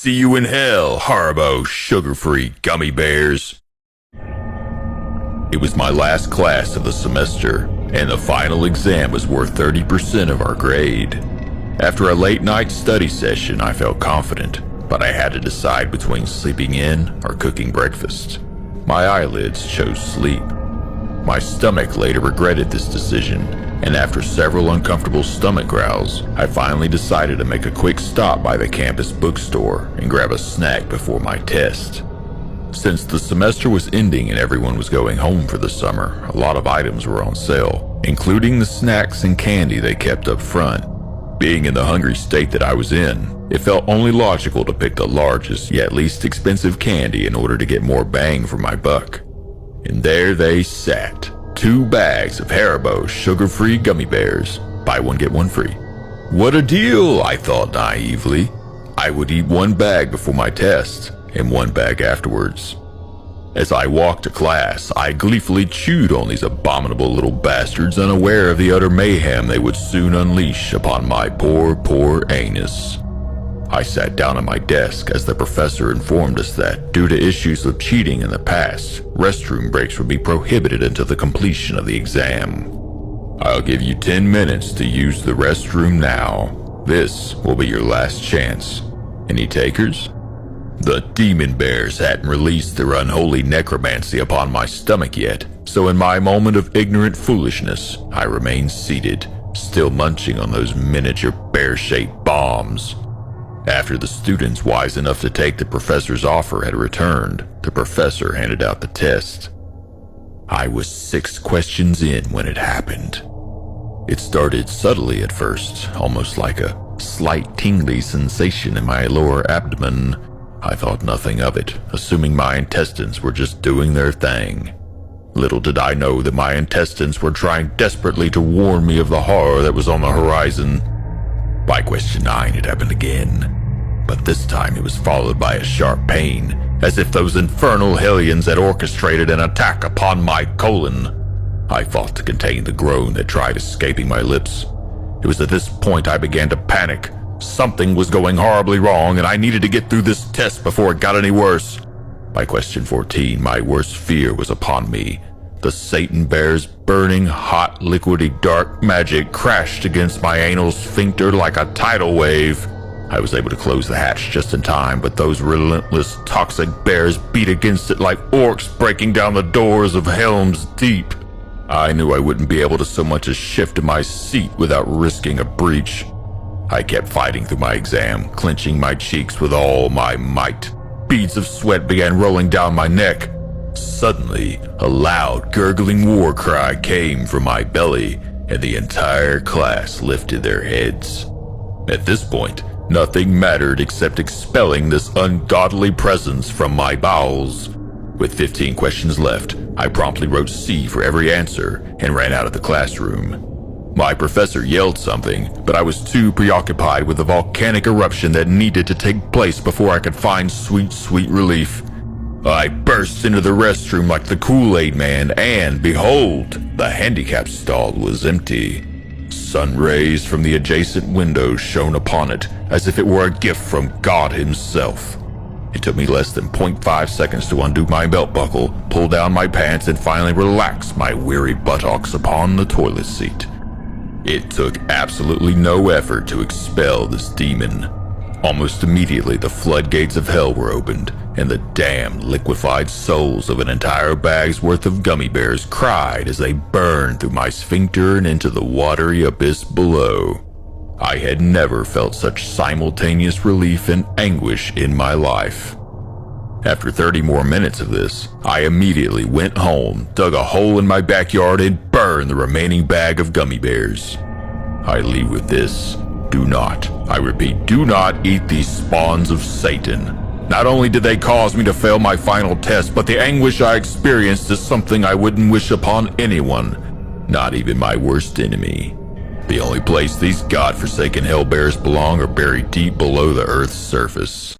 See you in hell, haribo sugar-free gummy bears. It was my last class of the semester, and the final exam was worth 30% of our grade. After a late night study session, I felt confident, but I had to decide between sleeping in or cooking breakfast. My eyelids chose sleep. My stomach later regretted this decision, and after several uncomfortable stomach growls, I finally decided to make a quick stop by the campus bookstore and grab a snack before my test. Since the semester was ending and everyone was going home for the summer, a lot of items were on sale, including the snacks and candy they kept up front. Being in the hungry state that I was in, it felt only logical to pick the largest yet least expensive candy in order to get more bang for my buck. And there they sat, 2 bags of Haribo sugar-free gummy bears. Buy one, get one free. What a deal, I thought naively. I would eat 1 bag before my test, and 1 bag afterwards. As I walked to class, I gleefully chewed on these abominable little bastards, unaware of the utter mayhem they would soon unleash upon my poor anus. I sat down at my desk as the professor informed us that, due to issues of cheating in the past, restroom breaks would be prohibited until the completion of the exam. I'll give you 10 minutes to use the restroom now. This will be your last chance. Any takers? The demon bears hadn't released their unholy necromancy upon my stomach yet, so in my moment of ignorant foolishness, I remained seated, still munching on those miniature bear-shaped bombs. After the students wise enough to take the professor's offer had returned, the professor handed out the test. I was 6 questions in when it happened. It started subtly at first, almost like a slight tingly sensation in my lower abdomen. I thought nothing of it, assuming my intestines were just doing their thing. Little did I know that my intestines were trying desperately to warn me of the horror that was on the horizon. By question 9, it happened again, but this time it was followed by a sharp pain, as if those infernal hellions had orchestrated an attack upon my colon. I fought to contain the groan that tried escaping my lips. It was at this point I began to panic. Something was going horribly wrong, and I needed to get through this test before it got any worse. By question 14, my worst fear was upon me. The Satan bear's burning, hot, liquidy dark magic crashed against my anal sphincter like a tidal wave. I was able to close the hatch just in time, but those relentless, toxic bears beat against it like orcs breaking down the doors of Helm's Deep. I knew I wouldn't be able to so much as shift in my seat without risking a breach. I kept fighting through my exam, clenching my cheeks with all my might. Beads of sweat began rolling down my neck. Suddenly, a loud, gurgling war cry came from my belly, and the entire class lifted their heads. At this point, nothing mattered except expelling this ungodly presence from my bowels. With 15 questions left, I promptly wrote C for every answer and ran out of the classroom. My professor yelled something, but I was too preoccupied with the volcanic eruption that needed to take place before I could find sweet relief. I burst into the restroom like the Kool-Aid Man, and behold, the handicap stall was empty. Sun rays from the adjacent windows shone upon it, as if it were a gift from God himself. It took me less than 0.5 seconds to undo my belt buckle, pull down my pants, and finally relax my weary buttocks upon the toilet seat. It took absolutely no effort to expel this demon. Almost immediately, the floodgates of hell were opened, and the damned, liquefied souls of an entire bag's worth of gummy bears cried as they burned through my sphincter and into the watery abyss below. I had never felt such simultaneous relief and anguish in my life. After 30 more minutes of this, I immediately went home, dug a hole in my backyard, and burned the remaining bag of gummy bears. I leave with this. Do not, I repeat, do not eat these spawns of Satan. Not only did they cause me to fail my final test, but the anguish I experienced is something I wouldn't wish upon anyone, not even my worst enemy. The only place these godforsaken hellbears belong are buried deep below the earth's surface.